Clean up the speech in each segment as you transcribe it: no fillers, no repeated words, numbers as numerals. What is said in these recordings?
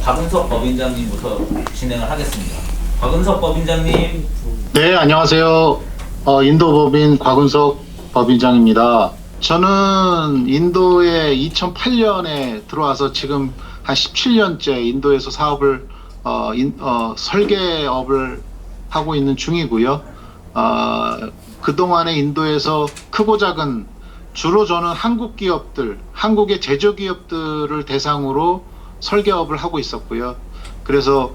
박은석 법인장님부터 진행을 하겠습니다. 박은석 법인장님. 네, 안녕하세요. 인도법인 곽은석 법인장입니다. 저는 인도에 2008년에 들어와서 지금 한 17년째 인도에서 사업을 설계업을 하고 있는 중이고요. 그동안에 인도에서 크고 작은 주로 저는 한국 기업들, 한국의 제조기업들을 대상으로 설계업을 하고 있었고요. 그래서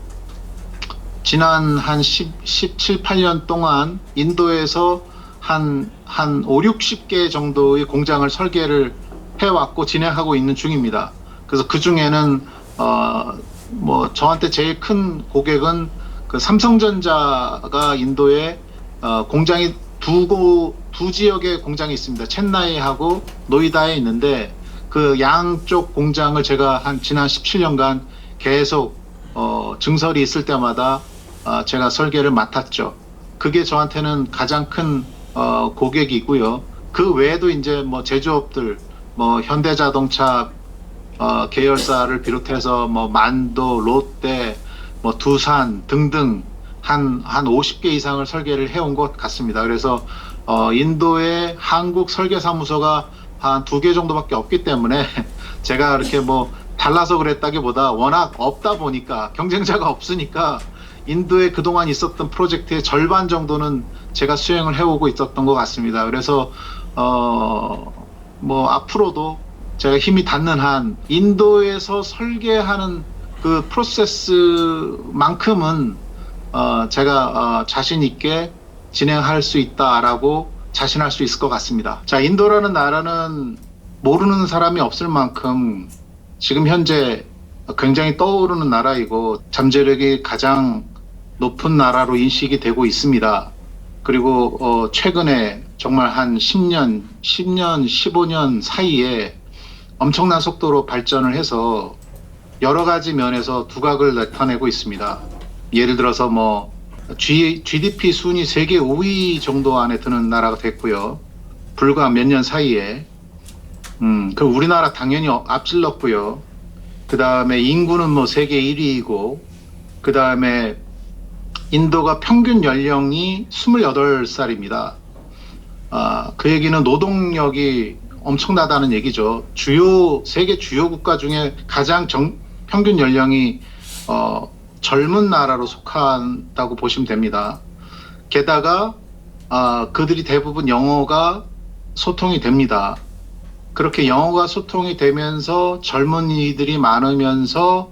지난 한 17, 8년 동안 인도에서 한 5, 60개 정도의 공장을 설계를 해왔고 진행하고 있는 중입니다. 그래서 그 중에는 저한테 제일 큰 고객은 그 삼성전자가 인도에 공장이 두 지역에 공장이 있습니다. 첸나이하고 노이다에 있는데 그 양쪽 공장을 제가 지난 17년간 계속 증설이 있을 때마다 제가 설계를 맡았죠. 그게 저한테는 가장 큰 고객이고요. 그 외에도 이제 제조업들, 현대자동차 계열사를 비롯해서 만도, 롯데, 두산 등등 한 50개 이상을 설계를 해온 것 같습니다. 그래서 인도에 한국 설계사무소가 한 2개 정도밖에 없기 때문에 제가 이렇게 달라서 그랬다기보다 워낙 없다 보니까 경쟁자가 없으니까 인도에 그동안 있었던 프로젝트의 절반 정도는 제가 수행을 해오고 있었던 것 같습니다. 그래서 앞으로도 제가 힘이 닿는 한 인도에서 설계하는 그 프로세스만큼은 제가 자신 있게 진행할 수 있다라고 자신할 수 있을 것 같습니다. 자, 인도라는 나라는 모르는 사람이 없을 만큼 지금 현재 굉장히 떠오르는 나라이고 잠재력이 가장 높은 나라로 인식이 되고 있습니다. 그리고 최근에 정말 한 10년, 15년 사이에 엄청난 속도로 발전을 해서 여러 가지 면에서 두각을 나타내고 있습니다. 예를 들어서 GDP 순위 세계 5위 정도 안에 드는 나라가 됐고요. 불과 몇 년 사이에. 그 우리나라 당연히 앞질렀고요. 그 다음에 인구는 세계 1위이고, 그 다음에 인도가 평균 연령이 28살입니다. 그 얘기는 노동력이 엄청나다는 얘기죠. 세계 주요 국가 중에 가장 평균 연령이 젊은 나라로 속한다고 보시면 됩니다. 게다가 그들이 대부분 영어가 소통이 됩니다. 그렇게 영어가 소통이 되면서 젊은이들이 많으면서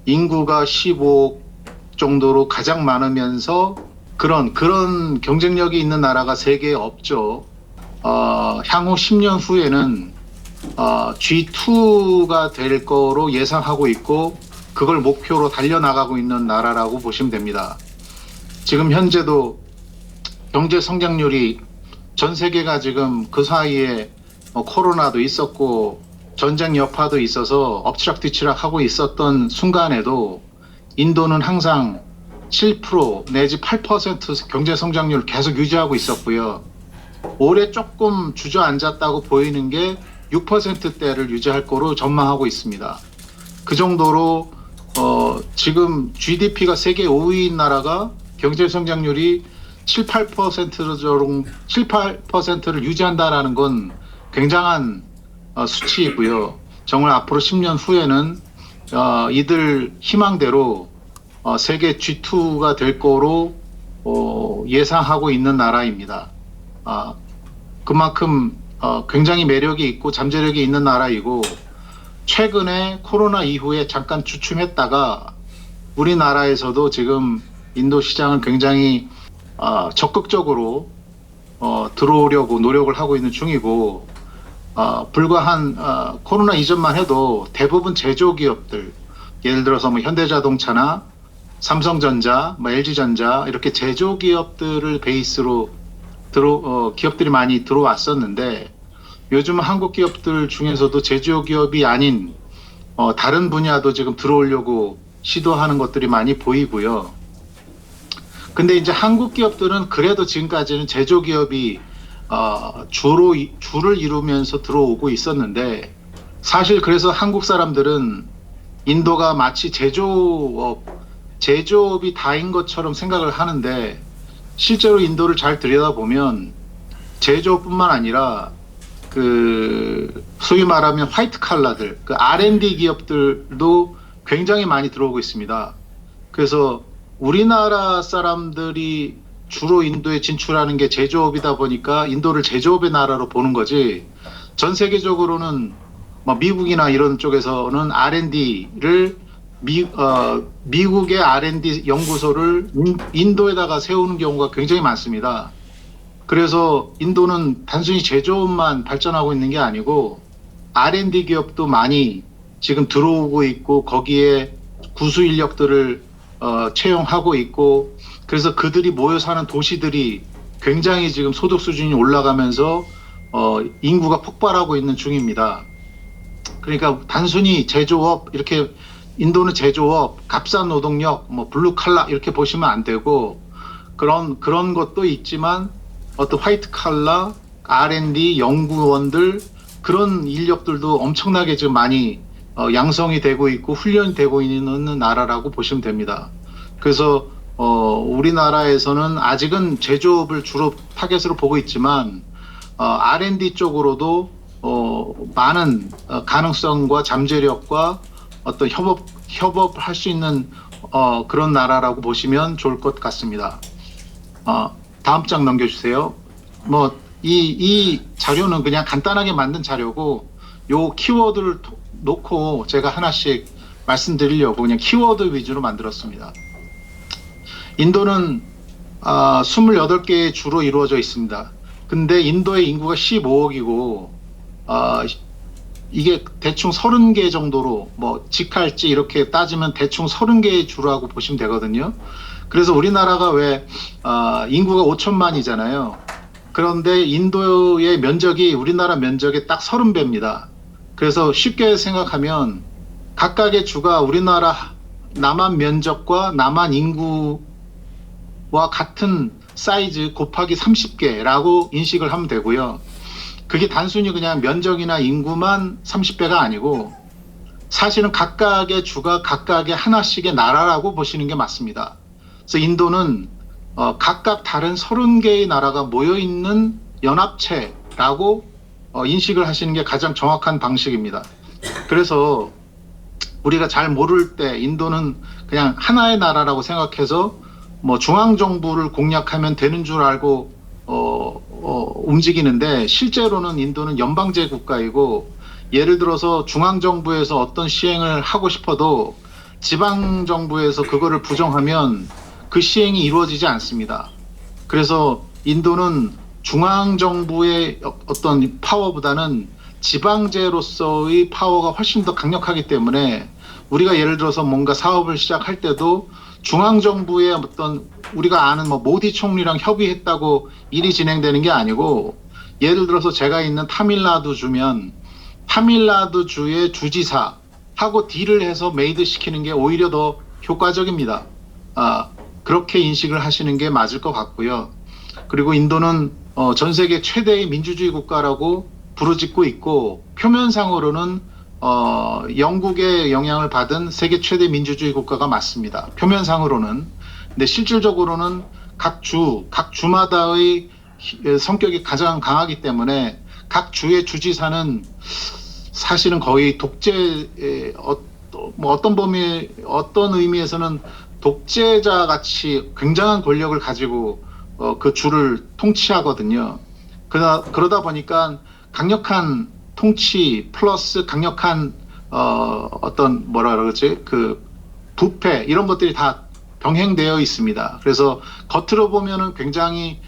인구가 15억 정도로 가장 많으면서 그런 경쟁력이 있는 나라가 세계에 없죠. 향후 10년 후에는 G2가 될 거로 예상하고 있고 그걸 목표로 달려나가고 있는 나라라고 보시면 됩니다. 지금 현재도 경제 성장률이 전 세계가 지금 그 사이에 코로나도 있었고 전쟁 여파도 있어서 엎치락뒤치락 하고 있었던 순간에도 인도는 항상 7% 내지 8% 경제 성장률을 계속 유지하고 있었고요. 올해 조금 주저앉았다고 보이는 게 6%대를 유지할 거로 전망하고 있습니다. 그 정도로 지금 GDP가 세계 5위인 나라가 경제 성장률이 7, 8%를 유지한다라는 건 굉장한 수치이고요. 정말 앞으로 10년 후에는 이들 희망대로 세계 G2가 될 거로 예상하고 있는 나라입니다. 그만큼 굉장히 매력이 있고 잠재력이 있는 나라이고 최근에 코로나 이후에 잠깐 주춤했다가 우리나라에서도 지금 인도 시장을 굉장히 적극적으로 들어오려고 노력을 하고 있는 중이고 불과 코로나 이전만 해도 대부분 제조기업들 예를 들어서 현대자동차나 삼성전자, LG전자 이렇게 제조기업들을 베이스로 기업들이 많이 들어왔었는데 요즘 한국 기업들 중에서도 제조기업이 아닌 다른 분야도 지금 들어오려고 시도하는 것들이 많이 보이고요. 근데 이제 한국 기업들은 그래도 지금까지는 제조기업이 줄을 이루면서 들어오고 있었는데 사실 그래서 한국 사람들은 인도가 마치 제조업이 다인 것처럼 생각을 하는데 실제로 인도를 잘 들여다보면 제조업뿐만 아니라 그 소위 말하면 화이트 칼라들, 그 R&D 기업들도 굉장히 많이 들어오고 있습니다. 그래서 우리나라 사람들이 주로 인도에 진출하는 게 제조업이다 보니까 인도를 제조업의 나라로 보는 거지. 전 세계적으로는 뭐 미국이나 이런 쪽에서는 R&D를 미국의 R&D 연구소를 인도에다가 세우는 경우가 굉장히 많습니다. 그래서 인도는 단순히 제조업만 발전하고 있는 게 아니고 R&D 기업도 많이 지금 들어오고 있고 거기에 구수 인력들을 채용하고 있고 그래서 그들이 모여 사는 도시들이 굉장히 지금 소득 수준이 올라가면서 인구가 폭발하고 있는 중입니다. 그러니까 단순히 제조업 이렇게 인도는 제조업, 값싼 노동력, 뭐 블루 칼라 이렇게 보시면 안 되고 그런 것도 있지만 어떤 화이트 칼라, R&D 연구원들 그런 인력들도 엄청나게 지금 많이 양성이 되고 있고 훈련이 되고 있는 나라라고 보시면 됩니다. 그래서 우리나라에서는 아직은 제조업을 주로 타겟으로 보고 있지만 R&D 쪽으로도 많은 가능성과 잠재력과 어떤 협업할 수 있는 그런 나라라고 보시면 좋을 것 같습니다. 다음 장 넘겨주세요. 뭐 이 자료는 그냥 간단하게 만든 자료고 요 키워드를 놓고 제가 하나씩 말씀드리려고 그냥 키워드 위주로 만들었습니다. 인도는 28개의 주로 이루어져 있습니다. 근데 인도의 인구가 15억이고 이게 대충 30개 정도로 뭐 직할지 이렇게 따지면 대충 30개의 주라고 보시면 되거든요. 그래서 우리나라가 왜 인구가 5천만이잖아요. 그런데 인도의 면적이 우리나라 면적의 딱 30배입니다. 그래서 쉽게 생각하면 각각의 주가 우리나라 남한 면적과 남한 인구와 같은 사이즈 곱하기 30개라고 인식을 하면 되고요. 그게 단순히 그냥 면적이나 인구만 30배가 아니고 사실은 각각의 주가 각각의 하나씩의 나라라고 보시는 게 맞습니다. 그래서 인도는 각각 다른 30개의 나라가 모여있는 연합체라고 인식을 하시는 게 가장 정확한 방식입니다. 그래서 우리가 잘 모를 때 인도는 그냥 하나의 나라라고 생각해서 뭐 중앙정부를 공략하면 되는 줄 알고 움직이는데 실제로는 인도는 연방제 국가이고 예를 들어서 중앙정부에서 어떤 시행을 하고 싶어도 지방정부에서 그거를 부정하면 그 시행이 이루어지지 않습니다. 그래서 인도는 중앙정부의 어떤 파워보다는 지방제로서의 파워가 훨씬 더 강력하기 때문에 우리가 예를 들어서 뭔가 사업을 시작할 때도 중앙정부의 어떤 우리가 아는 뭐 모디 총리랑 협의했다고 일이 진행되는 게 아니고 예를 들어서 제가 있는 타밀나두 주면 타밀나두 주의 주지사하고 딜을 해서 메이드 시키는 게 오히려 더 효과적입니다. 그렇게 인식을 하시는 게 맞을 것 같고요. 그리고 인도는 전 세계 최대의 민주주의 국가라고 부르짖고 있고 표면상으로는 영국의 영향을 받은 세계 최대 민주주의 국가가 맞습니다. 표면상으로는. 근데 실질적으로는 각 주마다의 성격이 가장 강하기 때문에 각 주의 주지사는 사실은 거의 어떤 의미에서는 독재자 같이 굉장한 권력을 가지고 그 주를 통치하거든요. 그러다 보니까 강력한 통치 플러스 강력한 어떤 뭐라 그러지 그 부패 이런 것들이 다 병행되어 있습니다. 그래서 겉으로 보면은 굉장히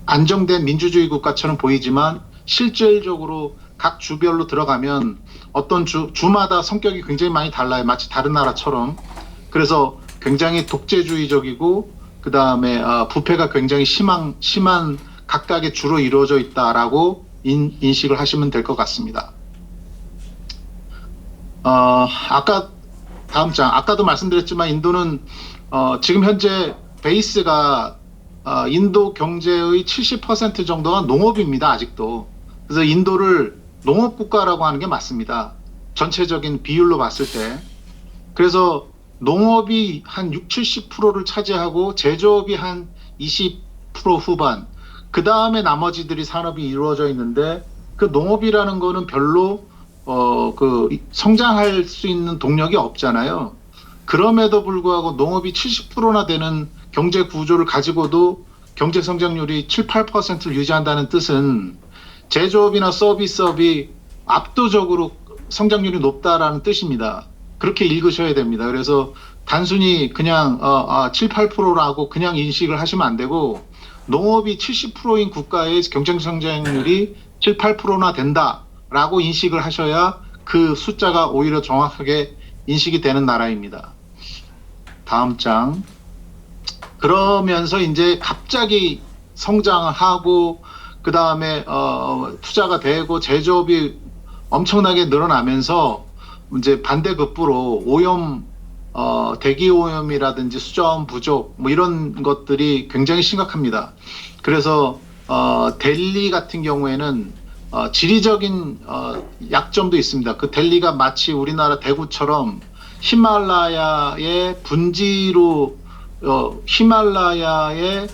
안정된 민주주의 국가처럼 보이지만 실질적으로 각 주별로 들어가면 어떤 주마다 성격이 굉장히 많이 달라요. 마치 다른 나라처럼. 그래서 굉장히 독재주의적이고 그 다음에 부패가 굉장히 심한 각각의 주로 이루어져 있다라고 인식을 하시면 될 것 같습니다. 아까 다음 장 아까도 말씀드렸지만 인도는 지금 현재 베이스가 인도 경제의 70% 정도가 농업입니다. 아직도. 그래서 인도를 농업 국가라고 하는 게 맞습니다. 전체적인 비율로 봤을 때. 그래서 농업이 한 6, 70%를 차지하고 제조업이 한 20% 후반. 그 다음에 나머지들이 산업이 이루어져 있는데 그 농업이라는 거는 별로 그 성장할 수 있는 동력이 없잖아요. 그럼에도 불구하고 농업이 70%나 되는 경제 구조를 가지고도 경제 성장률이 7, 8%를 유지한다는 뜻은 제조업이나 서비스업이 압도적으로 성장률이 높다라는 뜻입니다. 그렇게 읽으셔야 됩니다. 그래서 단순히 그냥 7, 8%라고 그냥 인식을 하시면 안 되고 농업이 70%인 국가의 경제 성장률이 7, 8%나 된다라고 인식을 하셔야 그 숫자가 오히려 정확하게 인식이 되는 나라입니다. 다음 장. 그러면서 이제 갑자기 성장을 하고 그 다음에 투자가 되고 제조업이 엄청나게 늘어나면서 이제 반대급부로 오염, 대기 오염이라든지 수자원 부족 뭐 이런 것들이 굉장히 심각합니다. 그래서 델리 같은 경우에는 지리적인 약점도 있습니다. 그 델리가 마치 우리나라 대구처럼 히말라야의 분지로 히말라야의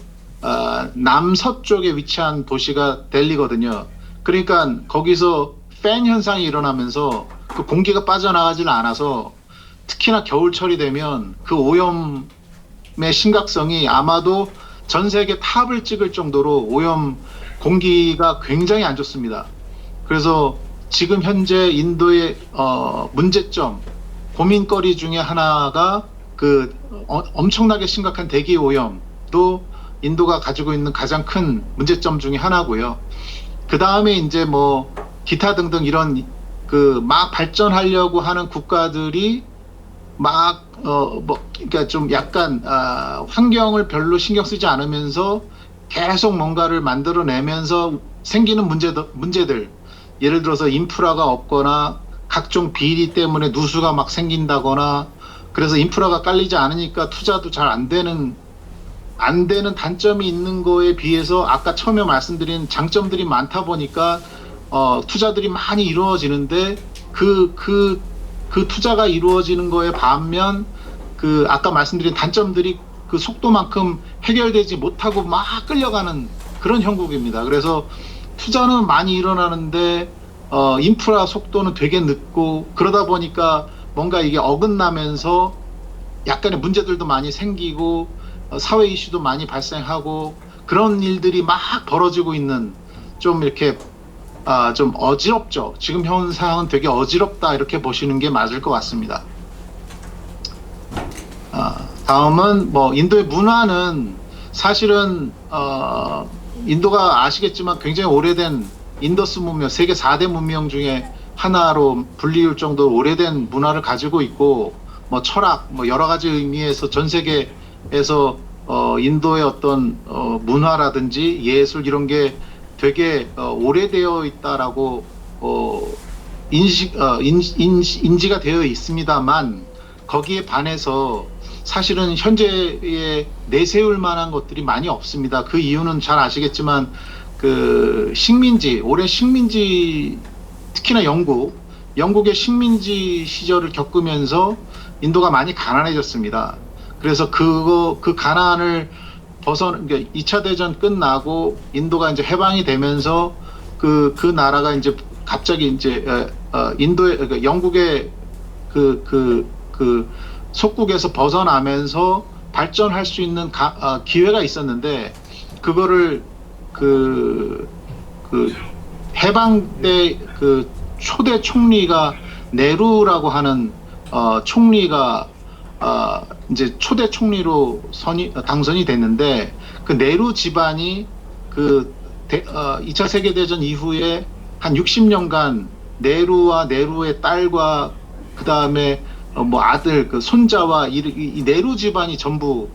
남서쪽에 위치한 도시가 델리거든요. 그러니까 거기서 팬 현상이 일어나면서 그 공기가 빠져나가질 않아서 특히나 겨울철이 되면 그 오염의 심각성이 아마도 전 세계 탑을 찍을 정도로 오염 공기가 굉장히 안 좋습니다. 그래서 지금 현재 인도의 문제점, 고민거리 중에 하나가 그 엄청나게 심각한 대기 오염도 인도가 가지고 있는 가장 큰 문제점 중에 하나고요. 그 다음에 이제 뭐 기타 등등 이런 그 막 발전하려고 하는 국가들이 막 그러니까 좀 약간 환경을 별로 신경 쓰지 않으면서 계속 뭔가를 만들어내면서 생기는 문제들, 예를 들어서 인프라가 없거나 각종 비리 때문에 누수가 막 생긴다거나, 그래서 인프라가 깔리지 않으니까 투자도 잘 안 되는 단점이 있는 거에 비해서 아까 처음에 말씀드린 장점들이 많다 보니까 투자들이 많이 이루어지는데 그 투자가 이루어지는 거에 반면 그 아까 말씀드린 단점들이 그 속도만큼 해결되지 못하고 막 끌려가는 그런 형국입니다. 그래서 투자는 많이 일어나는데 인프라 속도는 되게 늦고, 그러다 보니까 뭔가 이게 어긋나면서 약간의 문제들도 많이 생기고 사회 이슈도 많이 발생하고 그런 일들이 막 벌어지고 있는, 좀 이렇게 좀 어지럽죠. 지금 현상은 되게 어지럽다 이렇게 보시는 게 맞을 것 같습니다. 다음은 뭐 인도의 문화는 사실은 인도가 아시겠지만 굉장히 오래된 인더스 문명, 세계 4대 문명 중에 하나로 불리울 정도로 오래된 문화를 가지고 있고, 뭐 철학, 뭐 여러 가지 의미에서 전 세계에서 인도의 어떤 문화라든지 예술 이런 게 되게 오래되어 있다라고 인지가 되어 있습니다만, 거기에 반해서 사실은 현재에 내세울 만한 것들이 많이 없습니다. 그 이유는 잘 아시겠지만 그 식민지, 오랜 식민지, 특히나 영국의 식민지 시절을 겪으면서 인도가 많이 가난해졌습니다. 그래서 그 가난을 그러니까 2차 대전 끝나고 인도가 이제 해방이 되면서 그 나라가 이제 갑자기 이제 인도의, 그러니까 영국의 그 속국에서 벗어나면서 발전할 수 있는 기회가 있었는데, 그거를 그 해방 때 그 초대 총리가 네루라고 하는 총리가 이제 초대 총리로 당선이 됐는데, 그 네루 집안이 2차 세계대전 이후에 한 60년간 네루와 네루의 딸과 그 다음에 뭐 아들, 그 손자와 이 네루 집안이 전부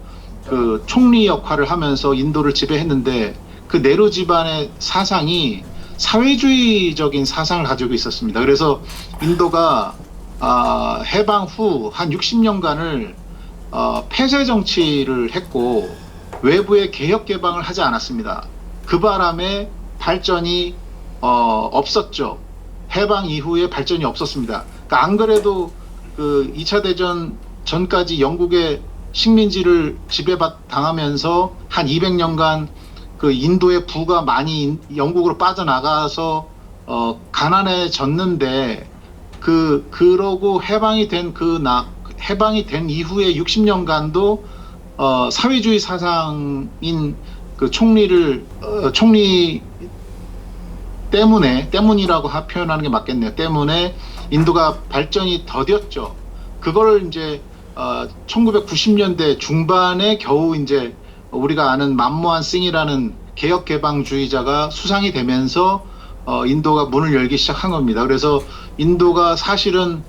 그 총리 역할을 하면서 인도를 지배했는데, 그 네루 집안의 사상이 사회주의적인 사상을 가지고 있었습니다. 그래서 인도가 해방 후 한 60년간을 폐쇄 정치를 했고 외부의 개혁 개방을 하지 않았습니다. 그 바람에 발전이 없었죠. 해방 이후에 발전이 없었습니다. 그러니까 안 그래도 그 2차 대전 전까지 영국의 식민지를 지배당하면서 한 200년간 그 인도의 부가 많이 영국으로 빠져나가서 가난해졌는데 그러고 해방이 된 이후에 60년간도 사회주의 사상인 그 총리 때문이라고 표현하는 게 맞겠네요. 때문에 인도가 발전이 더뎠죠. 그걸 이제 1990년대 중반에 겨우 이제 우리가 아는 만모한 싱이라는 개혁 개방주의자가 수상이 되면서 인도가 문을 열기 시작한 겁니다. 그래서 인도가 사실은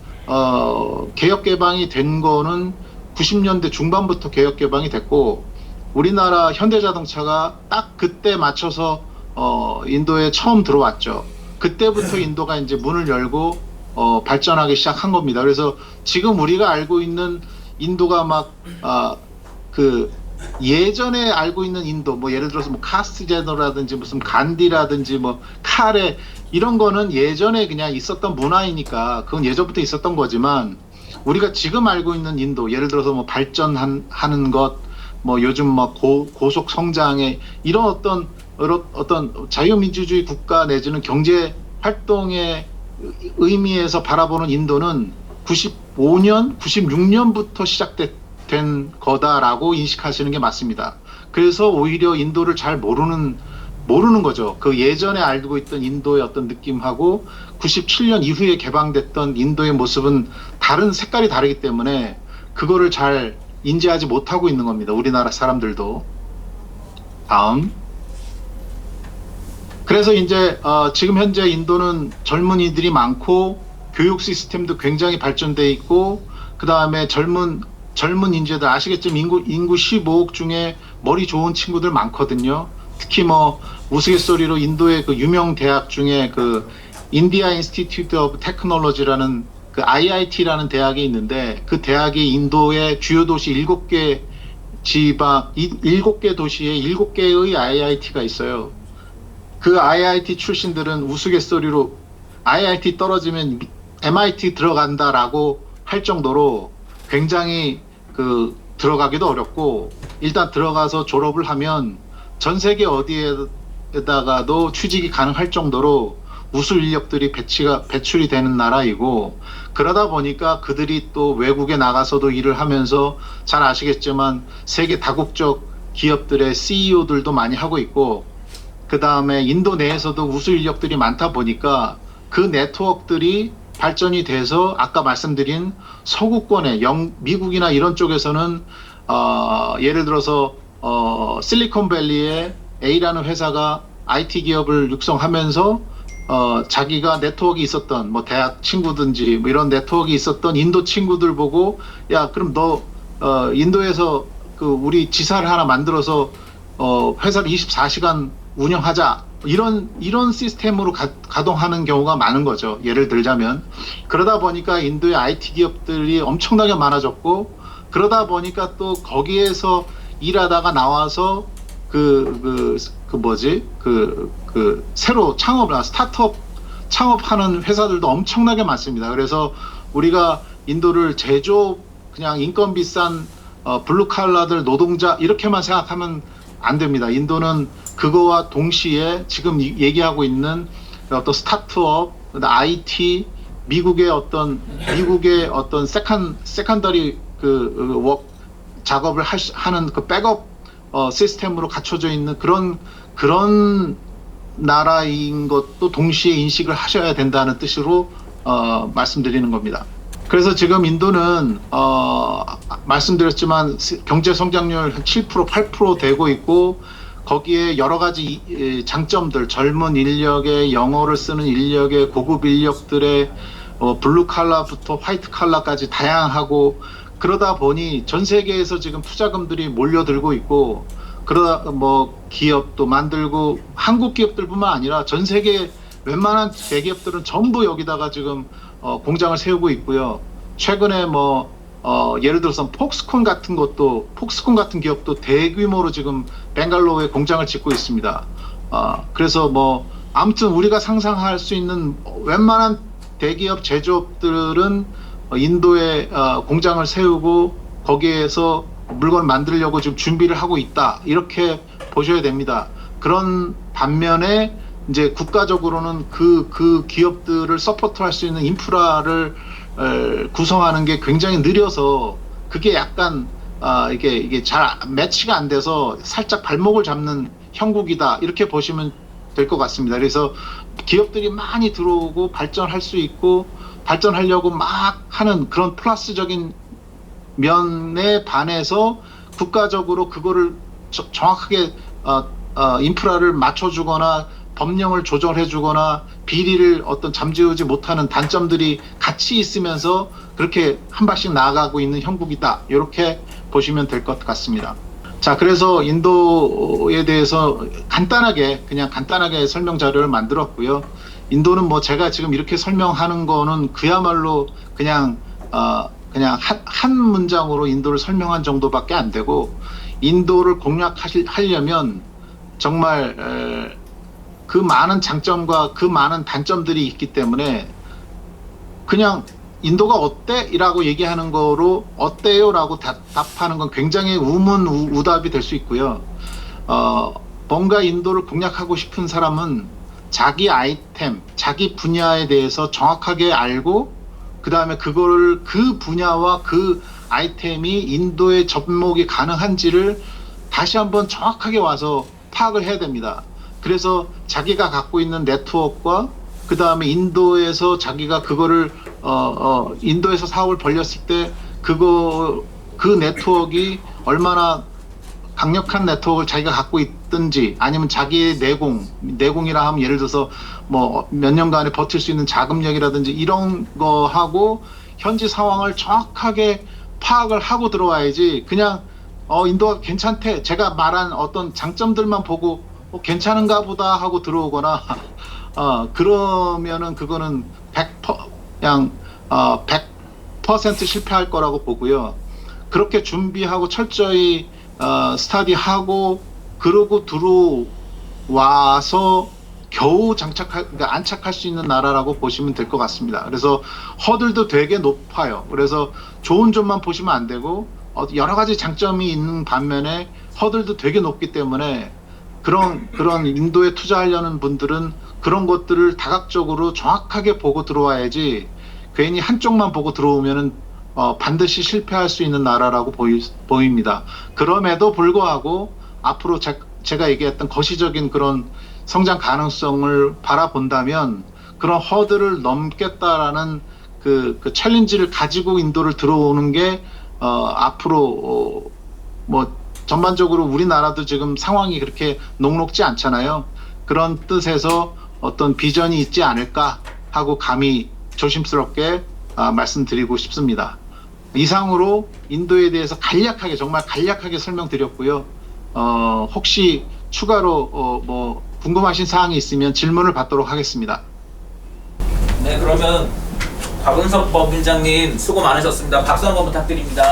개혁 개방이 된 거는 90년대 중반부터 개혁 개방이 됐고, 우리나라 현대자동차가 딱 그때 맞춰서 인도에 처음 들어왔죠. 그때부터 인도가 이제 문을 열고 발전하기 시작한 겁니다. 그래서 지금 우리가 알고 있는 인도가 그 예전에 알고 있는 인도, 뭐 예를 들어서 뭐 카스트 제너라든지 무슨 간디라든지 뭐 카레 이런 거는 예전에 그냥 있었던 문화이니까 그건 예전부터 있었던 거지만, 우리가 지금 알고 있는 인도, 예를 들어서 뭐 발전하는 것, 뭐 요즘 뭐 고속 성장의 이런 어떤 자유민주주의 국가 내지는 경제 활동의 의미에서 바라보는 인도는 95년, 96년부터 시작된 거다라고 인식하시는 게 맞습니다. 그래서 오히려 인도를 잘 모르는 거죠. 그 예전에 알고 있던 인도의 어떤 느낌하고 97년 이후에 개방됐던 인도의 모습은 다른 색깔이 다르기 때문에 그거를 잘 인지하지 못하고 있는 겁니다. 우리나라 사람들도. 다음. 그래서 이제 지금 현재 인도는 젊은이들이 많고 교육 시스템도 굉장히 발전돼 있고, 그 다음에 젊은 인재들 아시겠지만 인구 15억 중에 머리 좋은 친구들 많거든요. 특히 뭐 우스갯소리로 인도의 그 유명 대학 중에 그 인디아 인스티튜트 오브 테크놀로지라는 그 IIT라는 대학이 있는데, 그 대학이 인도의 주요 도시 7개 도시에 7개의 IIT가 있어요. 그 IIT 출신들은 우스갯소리로 IIT 떨어지면 MIT 들어간다라고 할 정도로 굉장히 들어가기도 어렵고, 일단 들어가서 졸업을 하면 전 세계 어디에다가도 취직이 가능할 정도로 우수 인력들이 배출이 되는 나라이고, 그러다 보니까 그들이 또 외국에 나가서도 일을 하면서 잘 아시겠지만 세계 다국적 기업들의 CEO들도 많이 하고 있고, 그 다음에 인도 내에서도 우수 인력들이 많다 보니까 그 네트워크들이 발전이 돼서 아까 말씀드린 서구권의 미국이나 이런 쪽에서는 예를 들어서 실리콘밸리에 A라는 회사가 IT 기업을 육성하면서 자기가 네트워크가 있었던 뭐 대학 친구든지 뭐 이런 네트워크가 있었던 인도 친구들 보고, 야 그럼 너 인도에서 그 우리 지사를 하나 만들어서 회사를 24시간 운영하자, 이런 시스템으로 가동하는 경우가 많은 거죠. 예를 들자면. 그러다 보니까 인도의 IT 기업들이 엄청나게 많아졌고, 그러다 보니까 또 거기에서 일하다가 나와서 새로 스타트업 창업하는 회사들도 엄청나게 많습니다. 그래서 우리가 인도를 그냥 인건 비싼 블루칼라들 노동자 이렇게만 생각하면 안 됩니다. 인도는 그거와 동시에 지금 얘기하고 있는 어떤 스타트업, IT, 미국의 어떤 세컨더리 작업을 하는 그 백업 시스템으로 갖춰져 있는 그런 나라인 것도 동시에 인식을 하셔야 된다는 뜻으로 말씀드리는 겁니다. 그래서 지금 인도는 말씀드렸지만 경제 성장률 7%, 8% 되고 있고, 거기에 여러 가지 장점들, 젊은 인력의 영어를 쓰는 인력의 고급 인력들의 블루 칼라부터 화이트 칼라까지 다양하고, 그러다 보니 전 세계에서 지금 투자금들이 몰려들고 있고, 그러다 뭐 기업도 만들고, 한국 기업들뿐만 아니라 전 세계 웬만한 대기업들은 전부 여기다가 지금 공장을 세우고 있고요. 최근에 예를 들어서 폭스콘 같은 기업도 대규모로 지금 벵갈로우에 공장을 짓고 있습니다. 그래서 아무튼 우리가 상상할 수 있는 웬만한 대기업 제조업들은 인도에 공장을 세우고 거기에서 물건을 만들려고 지금 준비를 하고 있다, 이렇게 보셔야 됩니다. 그런 반면에 이제 국가적으로는 그 기업들을 서포트할 수 있는 인프라를 구성하는 게 굉장히 느려서 그게 약간 이게 잘 매치가 안 돼서 살짝 발목을 잡는 형국이다, 이렇게 보시면 될 것 같습니다. 그래서 기업들이 많이 들어오고 발전할 수 있고 발전하려고 막 하는 그런 플러스적인 면에 반해서 국가적으로 그거를 정확하게 인프라를 맞춰주거나 법령을 조절해주거나 비리를 어떤 잠재우지 못하는 단점들이 같이 있으면서 그렇게 한 발씩 나아가고 있는 형국이다, 이렇게 보시면 될 것 같습니다. 자, 그래서 인도에 대해서 그냥 간단하게 설명 자료를 만들었고요. 인도는 뭐 제가 지금 이렇게 설명하는 거는 그야말로 그냥 한 문장으로 인도를 설명한 정도밖에 안 되고, 인도를 공략하려면 정말 그 많은 장점과 그 많은 단점들이 있기 때문에 그냥 인도가 어때? 이라고 얘기하는 거로 어때요? 라고 답하는 건 굉장히 우문우답이 될 수 있고요. 뭔가 인도를 공략하고 싶은 사람은 자기 아이템, 자기 분야에 대해서 정확하게 알고, 그 다음에 그거를 그 분야와 그 아이템이 인도에 접목이 가능한지를 다시 한번 정확하게 와서 파악을 해야 됩니다. 그래서 자기가 갖고 있는 네트워크와 그 다음에 인도에서 자기가 그거를 인도에서 사업을 벌렸을 때 그 네트워크가 얼마나 강력한 네트워크를 자기가 갖고 있든지, 아니면 자기의 내공이라 하면 예를 들어서 뭐 몇 년간에 버틸 수 있는 자금력이라든지 이런 거 하고 현지 상황을 정확하게 파악을 하고 들어와야지, 그냥 인도가 괜찮대, 제가 말한 어떤 장점들만 보고 괜찮은가 보다 하고 들어오거나 그러면은 그거는 100% 실패할 거라고 보고요. 그렇게 준비하고 철저히 스터디하고 그러고 들어와서 겨우 그러니까 안착할 수 있는 나라라고 보시면 될 것 같습니다. 그래서 허들도 되게 높아요. 그래서 좋은 점만 보시면 안 되고 여러 가지 장점이 있는 반면에 허들도 되게 높기 때문에 그런 인도에 투자하려는 분들은 그런 것들을 다각적으로 정확하게 보고 들어와야지, 괜히 한쪽만 보고 들어오면은 반드시 실패할 수 있는 나라라고 보입니다. 그럼에도 불구하고 앞으로 제가 얘기했던 거시적인 그런 성장 가능성을 바라본다면 그런 허들을 넘겠다라는 그 챌린지를 가지고 인도를 들어오는 게 앞으로 뭐 전반적으로 우리나라도 지금 상황이 그렇게 녹록지 않잖아요. 그런 뜻에서 어떤 비전이 있지 않을까 하고 감히 조심스럽게 말씀드리고 싶습니다. 이상으로 인도에 대해서 정말 간략하게 설명드렸고요. 혹시 추가로 뭐 궁금하신 사항이 있으면 질문을 받도록 하겠습니다. 네, 그러면 박은석 법인장님 수고 많으셨습니다. 박수 한번 부탁드립니다.